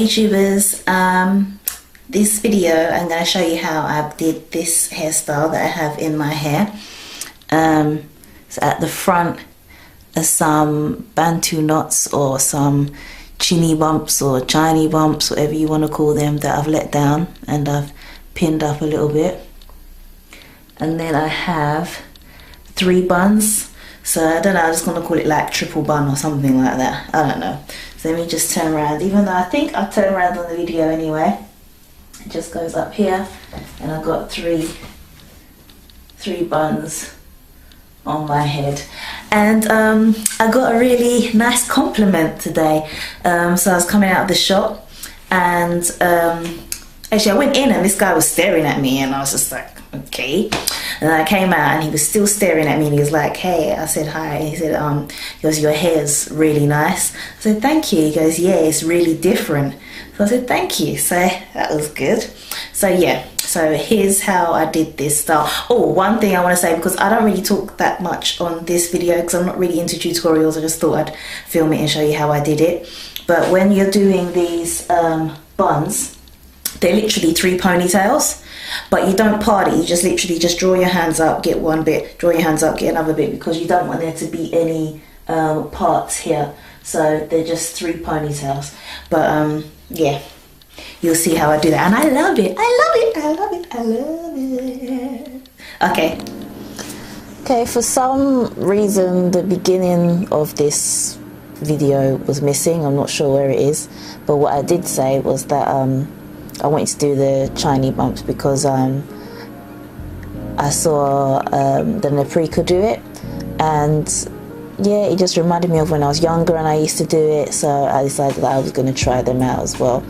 YouTubers, this video I'm going to show you how I did this hairstyle that I have in my hair. So at the front are some Bantu knots or some chinny bumps or chiny bumps, whatever you want to call them, that I've let down and I've pinned up a little bit. And then I have 3 buns. So I don't know, I'm just going to call it like triple bun or something like that. I don't know. So let me just turn around, even though I think I turn around on the video anyway. It just goes up here and I've got three buns on my head. And I got a really nice compliment today. So I was coming out of the shop and actually I went in and this guy was staring at me and I was just like, okay. And then I came out and he was still staring at me and he was like, hey. I said hi. He said, he goes, your hair's really nice. I said, thank you. He goes, yeah, it's really different. So I said, thank you. So that was good. So yeah, so here's how I did this style. Oh, one thing I want to say, because I don't really talk that much on this video because I'm not really into tutorials. I just thought I'd film it and show you how I did it. But when you're doing these buns, they're literally 3 ponytails. But you don't part it, you just literally just draw your hands up, get one bit, draw your hands up, get another bit, because you don't want there to be any parts here. So they're just 3 ponytails. But yeah, you'll see how I do that. And I love it, I love it, I love it, I love it. Okay. Okay, for some reason the beginning of this video was missing. I'm not sure where it is. But what I did say was that I wanted to do the chiny bumps because I saw the Naprika do it, and yeah, it just reminded me of when I was younger and I used to do it, so I decided that I was going to try them out as well.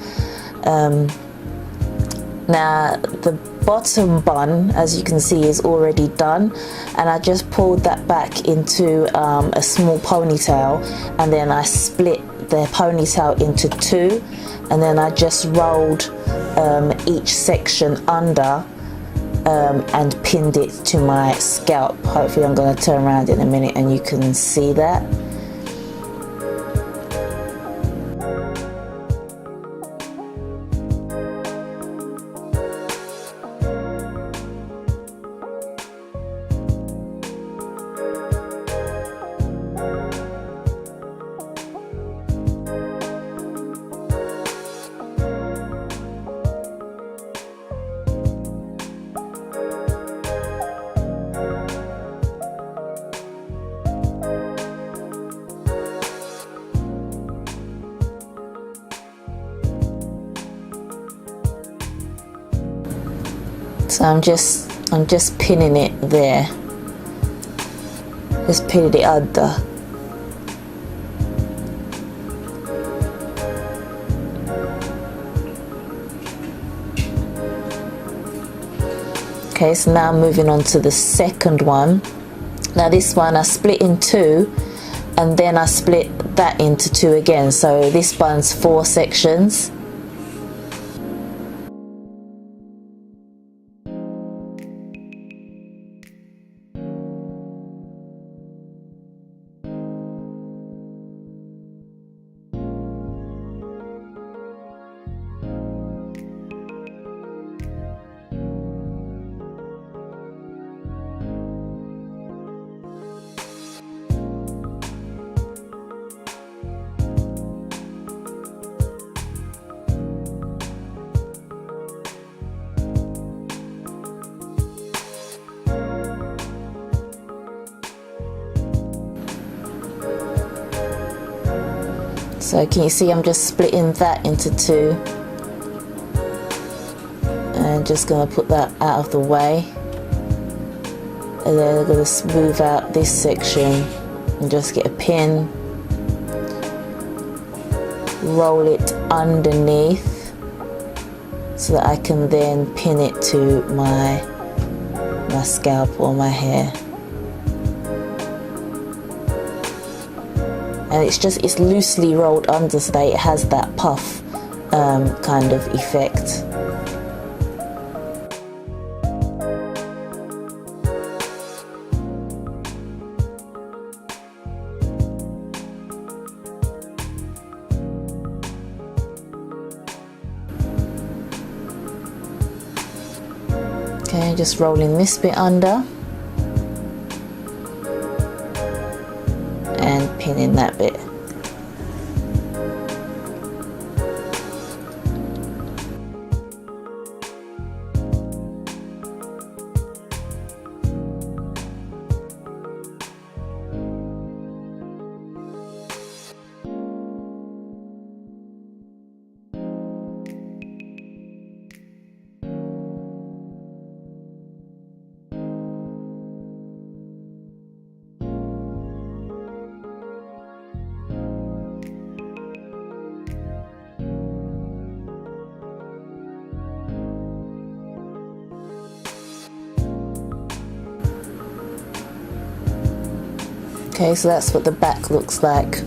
Now the bottom bun, as you can see, is already done, and I just pulled that back into a small ponytail, and then I split the ponytail into 2, and then I just rolled each section under and pinned it to my scalp. Hopefully I'm going to turn around in a minute and you can see that. So I'm just pinning it there. Just pinning it under. Okay, so now I'm moving on to the second one. Now this one I split in 2, and then I split that into 2 again. So this bun's 4 sections. So can you see I'm just splitting that into 2 and just going to put that out of the way, and then I'm going to smooth out this section and just get a pin, roll it underneath so that I can then pin it to my scalp or my hair. And it's loosely rolled under so that it has that puff kind of effect. Okay, just rolling this bit under and pinning that bit. Okay, so that's what the back looks like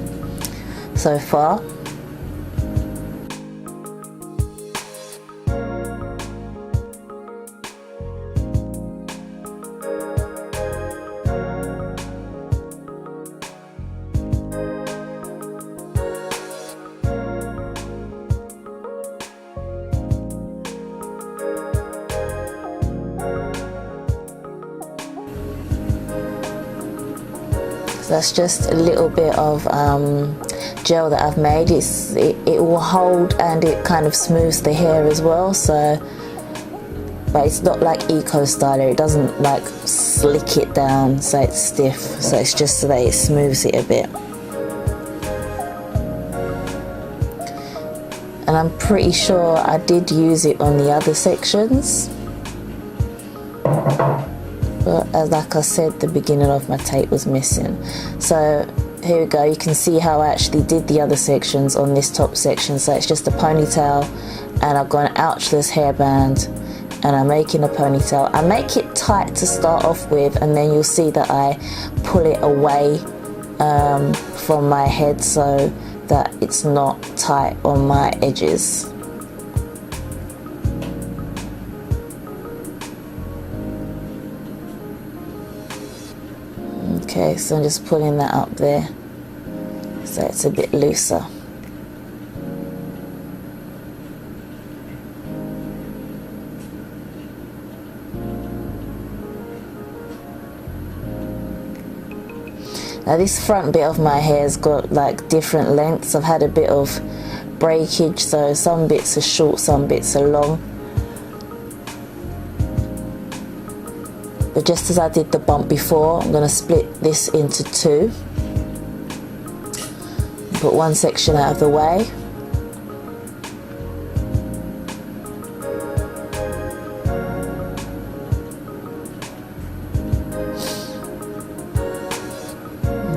so far. So that's just a little bit of gel that I've made. It will hold and it kind of smooths the hair as well. So, but it's not like Eco Styler. It doesn't like slick it down so it's stiff. So it's just so that it smooths it a bit. And I'm pretty sure I did use it on the other sections. But as like I said, the beginning of my tape was missing. So here we go, you can see how I actually did the other sections on this top section. So it's just a ponytail and I've got an ouchless hairband and I'm making a ponytail. I make it tight to start off with and then you'll see that I pull it away from my head so that it's not tight on my edges. Okay, so I'm just pulling that up there so it's a bit looser. Now this front bit of my hair's got like different lengths. I've had a bit of breakage, so some bits are short, some bits are long. But just as I did the bump before, I'm going to split this into two. Put one section out of the way.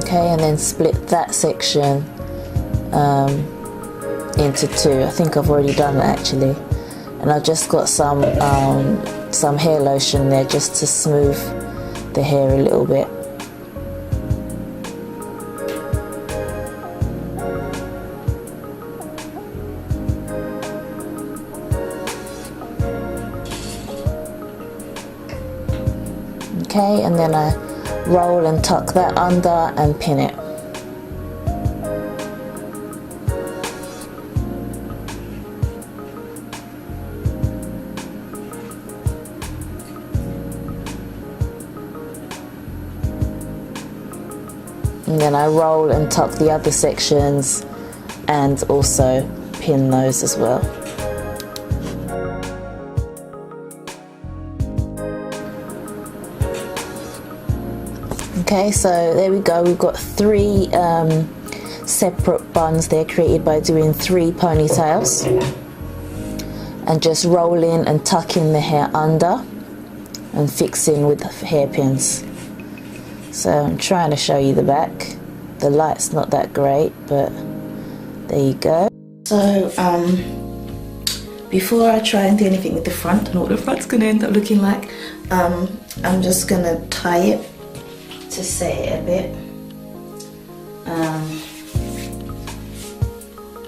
Okay, and then split that section into two. I think I've already done that actually. And I've just got some hair lotion there just to smooth the hair a little bit. Okay, and then I roll and tuck that under and pin it. And then I roll and tuck the other sections and also pin those as well. Okay, so there we go. We've got three separate buns there created by doing 3 ponytails and just rolling and tucking the hair under and fixing with hairpins. So I'm trying to show you the back. The light's not that great, but there you go. So before I try and do anything with the front and what the front's gonna end up looking like, I'm just gonna tie it to set it a bit.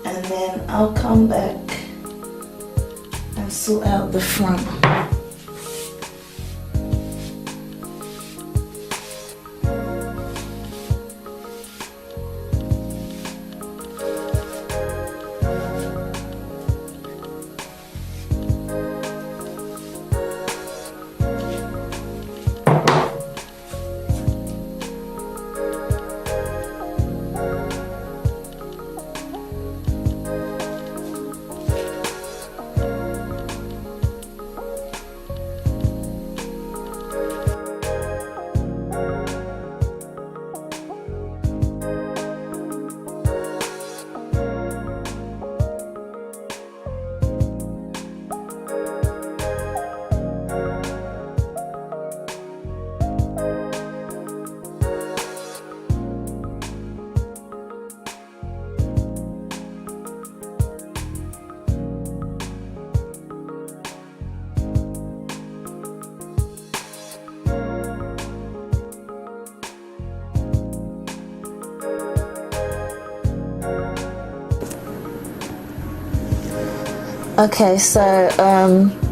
And then I'll come back and sort out the front. Okay, so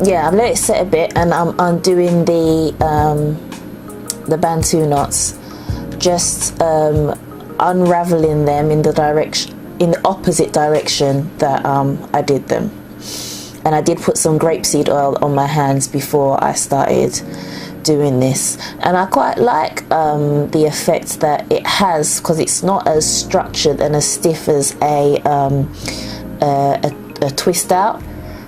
yeah, I've let it set a bit, and I'm undoing the bantu knots, just unraveling them in the opposite direction that I did them. And I did put some grapeseed oil on my hands before I started doing this, and I quite like the effect that it has, because it's not as structured and as stiff as a twist out,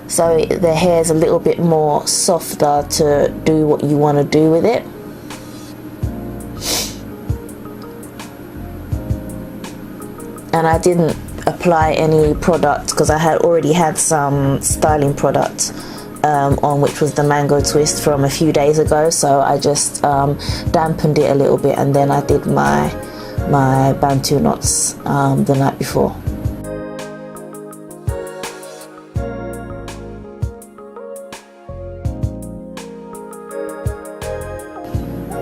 so the hair is a little bit more softer to do what you want to do with it. And I didn't apply any product because I had already had some styling product on, which was the mango twist from a few days ago, so I just dampened it a little bit, and then I did my bantu knots the night before.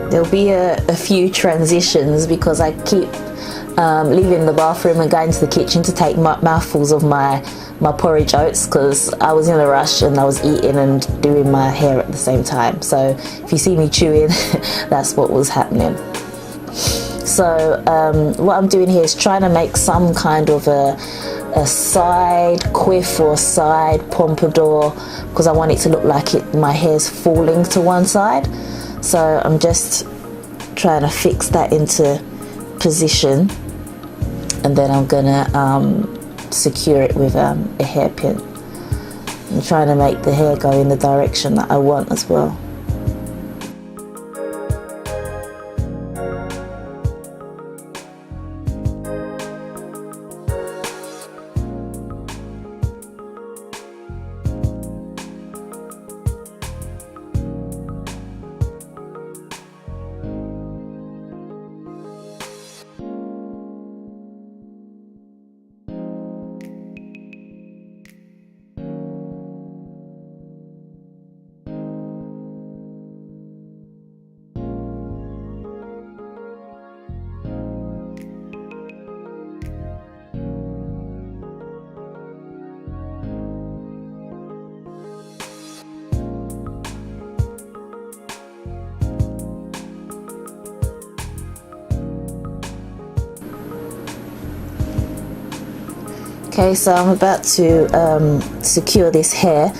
There'll be a few transitions because I keep leaving the bathroom and going to the kitchen to take mouthfuls of my porridge oats, because I was in a rush and I was eating and doing my hair at the same time. So if you see me chewing, that's what was happening. So what I'm doing here is trying to make some kind of a side quiff or side pompadour, because I want it to look like my hair's falling to one side. So I'm just trying to fix that into position, and then I'm gonna secure it with a hairpin. I'm trying to make the hair go in the direction that I want as well. Okay, so I'm about to secure this hair,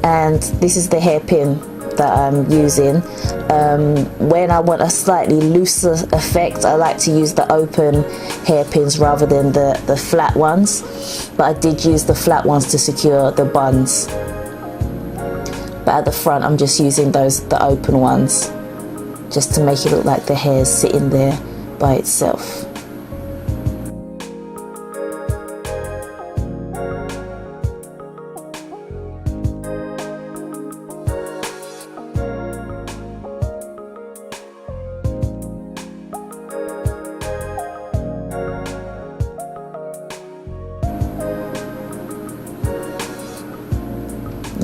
and this is the hairpin that I'm using. When I want a slightly looser effect, I like to use the open hairpins rather than the flat ones, but I did use the flat ones to secure the buns. But at the front I'm just using the open ones, just to make it look like the hair's sitting there by itself.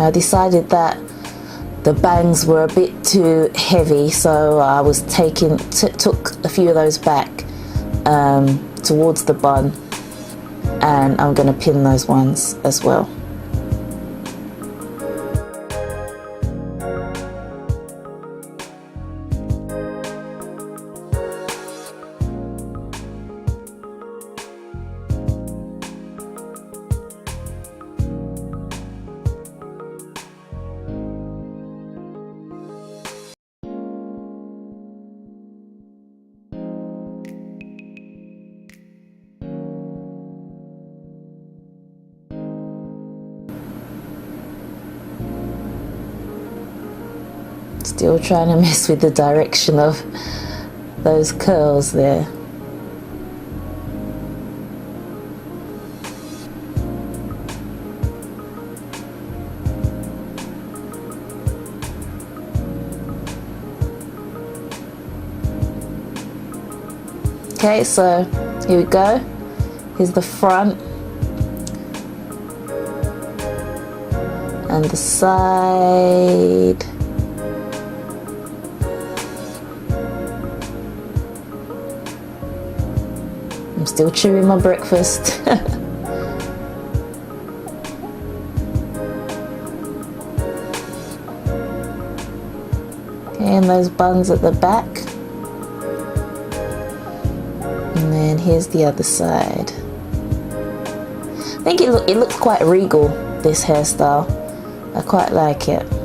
I decided that the bangs were a bit too heavy, so I was took a few of those back towards the bun, and I'm going to pin those ones as well. Still trying to mess with the direction of those curls there. Okay, so here we go. Here's the front and the side. I'm still chewing my breakfast. and those buns at the back. And then here's the other side. I think it looks quite regal, this hairstyle. I quite like it.